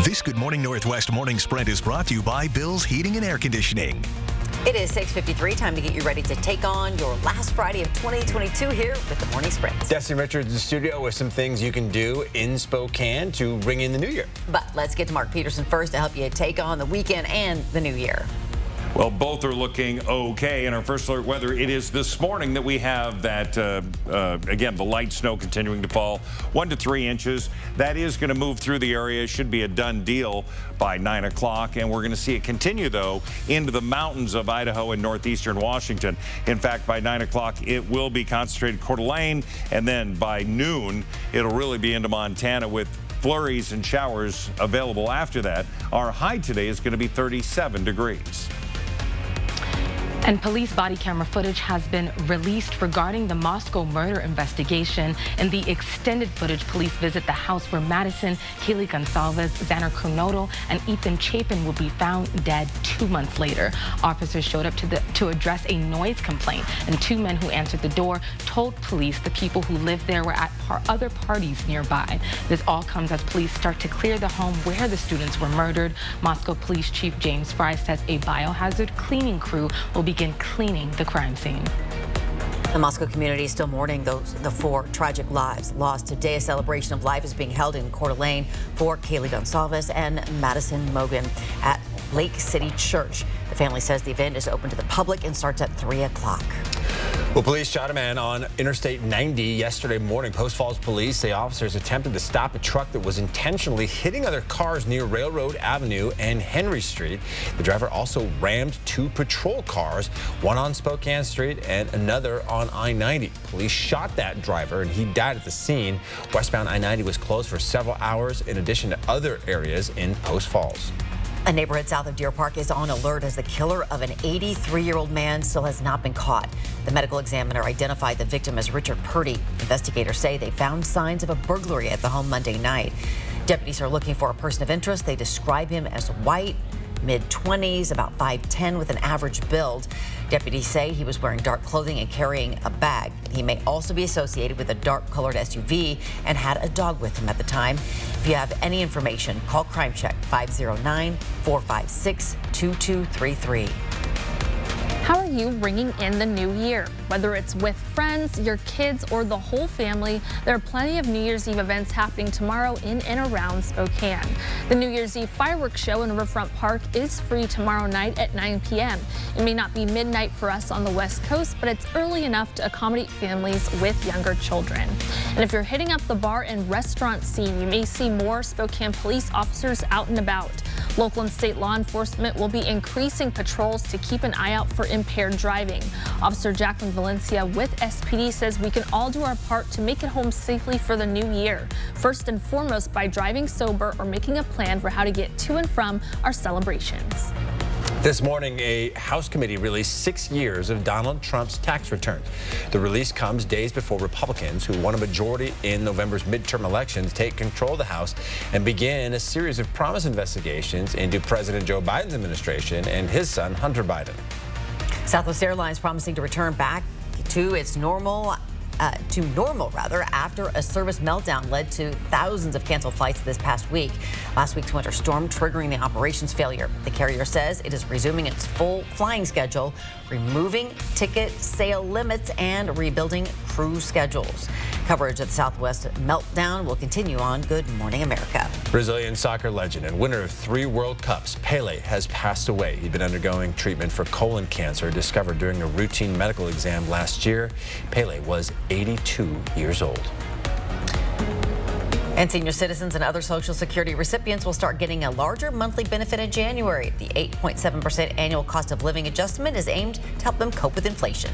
This Good Morning Northwest morning sprint is brought to you by Bill's Heating and Air Conditioning. It is 6:53, time to get you ready to take on your last Friday of 2022 here with the Morning Sprint. Destin Richards in the studio with some things you can do in Spokane to bring in the new year. But let's get to Mark Peterson first to help you take on the weekend and the new year. Well, both are looking okay. In our first alert weather, it is this morning that we have that, again, the light snow continuing to fall 1 to 3 inches. That is going to move through the area. Should be a done deal by 9 o'clock. And we're going to see it continue, though, into the mountains of Idaho and northeastern Washington. In fact, by 9 o'clock, it will be concentrated Coeur d'Alene. And then by noon, it'll really be into Montana with flurries and showers available after that. Our high today is going to be 37 degrees. And police body camera footage has been released regarding the Moscow murder investigation. In the extended footage, police visit the house where Madison, Kaylee Gonsalves, Xander Kernodle, and Ethan Chapin will be found dead 2 months later. Officers showed up to address a noise complaint, and 2 men who answered the door told police the people who lived there were at other parties nearby. This all comes as police start to clear the home where the students were murdered. Moscow Police Chief James Fry says a biohazard cleaning crew will begin cleaning the crime scene. The Moscow community is still mourning the 4 tragic lives lost today. A celebration of life is being held in Coeur d'Alene for Kaylee Gonsalves and Madison Mogen at Lake City Church. The family says the event is open to the public and starts at 3 o'clock. Well, police shot a man on Interstate 90 yesterday morning. Post Falls police say officers attempted to stop a truck that was intentionally hitting other cars near Railroad Avenue and Henry Street. The driver also rammed 2 patrol cars, one on Spokane Street and another on I-90. Police shot that driver and he died at the scene. Westbound I-90 was closed for several hours in addition to other areas in Post Falls. A neighborhood south of Deer Park is on alert as the killer of an 83-year-old man still has not been caught. The medical examiner identified the victim as Richard Purdy. Investigators say they found signs of a burglary at the home Monday night. Deputies are looking for a person of interest. They describe him as white, mid-20s, about 5'10", with an average build. Deputies say he was wearing dark clothing and carrying a bag. He may also be associated with a dark-colored SUV and had a dog with him at the time. If you have any information, call Crime Check 509-456-2233. How are you ringing in the new year? Whether it's with friends, your kids, or the whole family, there are plenty of New Year's Eve events happening tomorrow in and around Spokane. The New Year's Eve fireworks show in Riverfront Park is free tomorrow night at 9 p.m. It may not be midnight for us on the West Coast, but it's early enough to accommodate families with younger children. And if you're hitting up the bar and restaurant scene, you may see more Spokane police officers out and about. Local and state law enforcement will be increasing patrols to keep an eye out for impaired driving. Officer Jacqueline Valencia with SPD says we can all do our part to make it home safely for the new year. First and foremost, by driving sober or making a plan for how to get to and from our celebrations. This morning, a House committee released 6 years of Donald Trump's tax returns. The release comes days before Republicans, who won a majority in November's midterm elections, take control of the House and begin a series of promise investigations into President Joe Biden's administration and his son, Hunter Biden. Southwest Airlines promising to return back to its normal after a service meltdown led to thousands of canceled flights this past week. Last week's winter storm triggering the operations failure. The carrier says it is resuming its full flying schedule, removing ticket sale limits and rebuilding crew schedules. Coverage of the Southwest meltdown will continue on Good Morning America. Brazilian soccer legend and winner of 3 World Cups, Pelé, has passed away. He'd been undergoing treatment for colon cancer discovered during a routine medical exam last year. Pelé was 82 years old. And senior citizens and other Social Security recipients will start getting a larger monthly benefit in January. The 8.7% annual cost of living adjustment is aimed to help them cope with inflation.